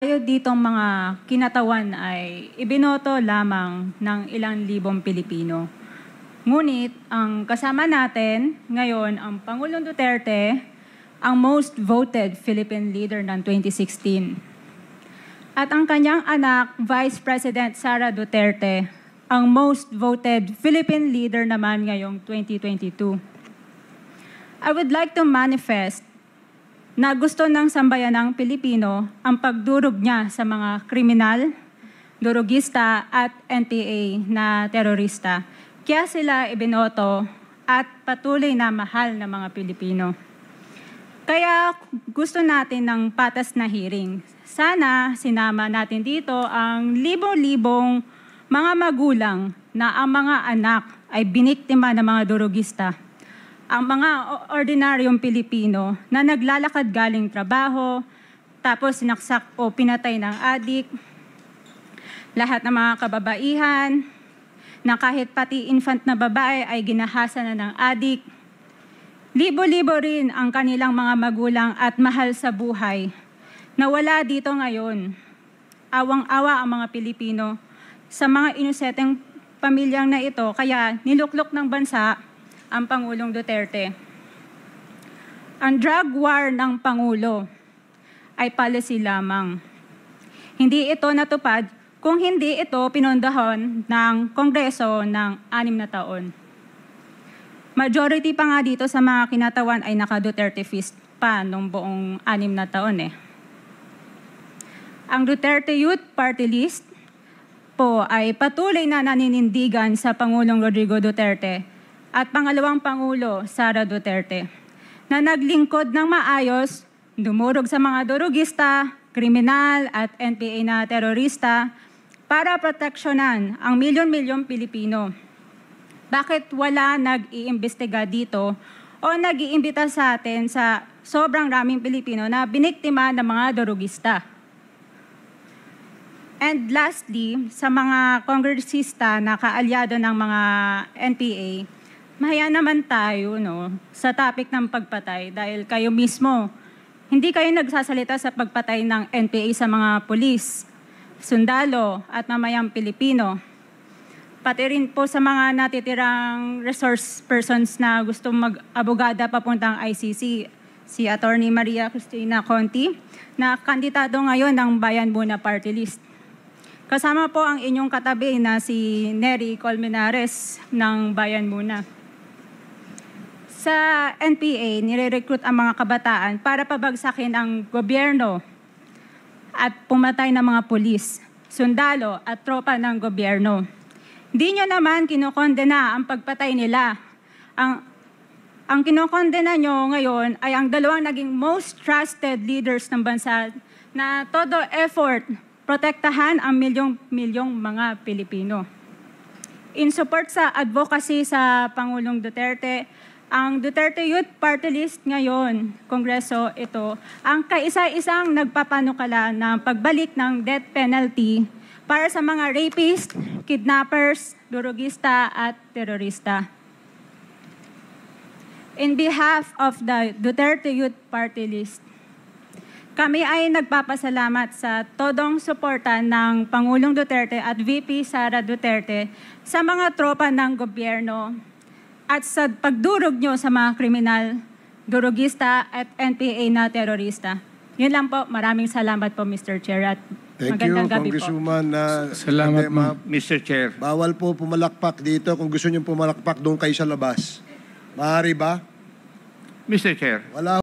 tayo ditong mga kinatawan ay ibinoto lamang ng ilang libong Pilipino. Ngunit ang kasama natin ngayon ang Pangulong Duterte, ang most voted Philippine leader ng 2016. At ang kanyang anak, Vice President Sara Duterte, ang most voted Philippine leader naman ngayong 2022. I would like to manifest na gusto ng sambayanang Pilipino ang pagdurog niya sa mga kriminal, durugista at NPA na terorista. Kaya sila ibinoto at patuloy na mahal ng mga Pilipino. Kaya gusto natin ng patas na hearing. Sana sinama natin dito ang libo-libong mga magulang na ang mga anak ay biniktima ng mga durugista. Ang mga ordinaryong Pilipino na naglalakad galing trabaho, tapos sinaksak o pinatay ng adik, lahat ng mga kababaihan, na kahit pati infant na babae ay ginahasa na ng adik. Libo-libo rin ang kanilang mga magulang at mahal sa buhay na wala dito ngayon. Awang-awa ang mga Pilipino sa mga inuseteng pamilyang na ito, kaya niluklok ng bansa ang Pangulong Duterte. Ang drug war ng Pangulo ay policy lamang. Hindi ito natupad kung hindi ito pinondahon ng Kongreso ng 6 na taon. Majority pa nga dito sa mga kinatawan ay naka-Duterte fist pa nung buong 6 na taon eh. Ang Duterte Youth Party List po ay patuloy na naninindigan sa Pangulong Rodrigo Duterte at pangalawang Pangulo, Sara Duterte, na naglingkod ng maayos, dumurog sa mga durugista, kriminal at NPA na terorista para proteksyonan ang milyon-milyong Pilipino. Bakit wala nag-iimbestiga dito o nag-iimbita sa atin sa sobrang raming Pilipino na biniktima ng mga durugista? And lastly, sa mga kongresista na kaalyado ng mga NPA, mahaya naman tayo sa topic ng pagpatay dahil kayo mismo, hindi kayo nagsasalita sa pagpatay ng NPA sa mga pulis, sundalo at mamayang Pilipino. Pati rin po sa mga natitirang resource persons na gusto mag-abogada papuntang ICC, si Attorney Maria Cristina Conti, na kandidato ngayon ng Bayan Muna Party List. Kasama po ang inyong katabi na si Nery Colmenares ng Bayan Muna. Sa NPA, nire-recruit ang mga kabataan para pabagsakin ang gobyerno at pumatay ng mga pulis, sundalo at tropa ng gobyerno. Di nyo naman kinokondena ang pagpatay nila. Ang kinokondena nyo ngayon ay ang dalawang naging most trusted leaders ng bansa na todo effort protektahan ang milyong-milyong mga Pilipino. In support sa advocacy sa Pangulong Duterte, ang Duterte Youth Party List ngayon, Kongreso ito, ang kaisa-isang nagpapanukala ng pagbalik ng death penalty para sa mga rapist, kidnappers, durugista at terorista. In behalf of the Duterte Youth Party List, kami ay nagpapasalamat sa todong suporta ng Pangulong Duterte at VP Sara Duterte sa mga tropa ng gobyerno at sa pagdurog nyo sa mga kriminal, durugista at NPA na terorista. Yun lang po. Maraming salamat po, Mr. Chair. At magandang gabi po. Congresswoman. Salamat, Mr. Chair. Bawal po pumalakpak dito. Kung gusto nyo pumalakpak, doon kayo sa labas. Maaari ba? Mr. Chair. Wala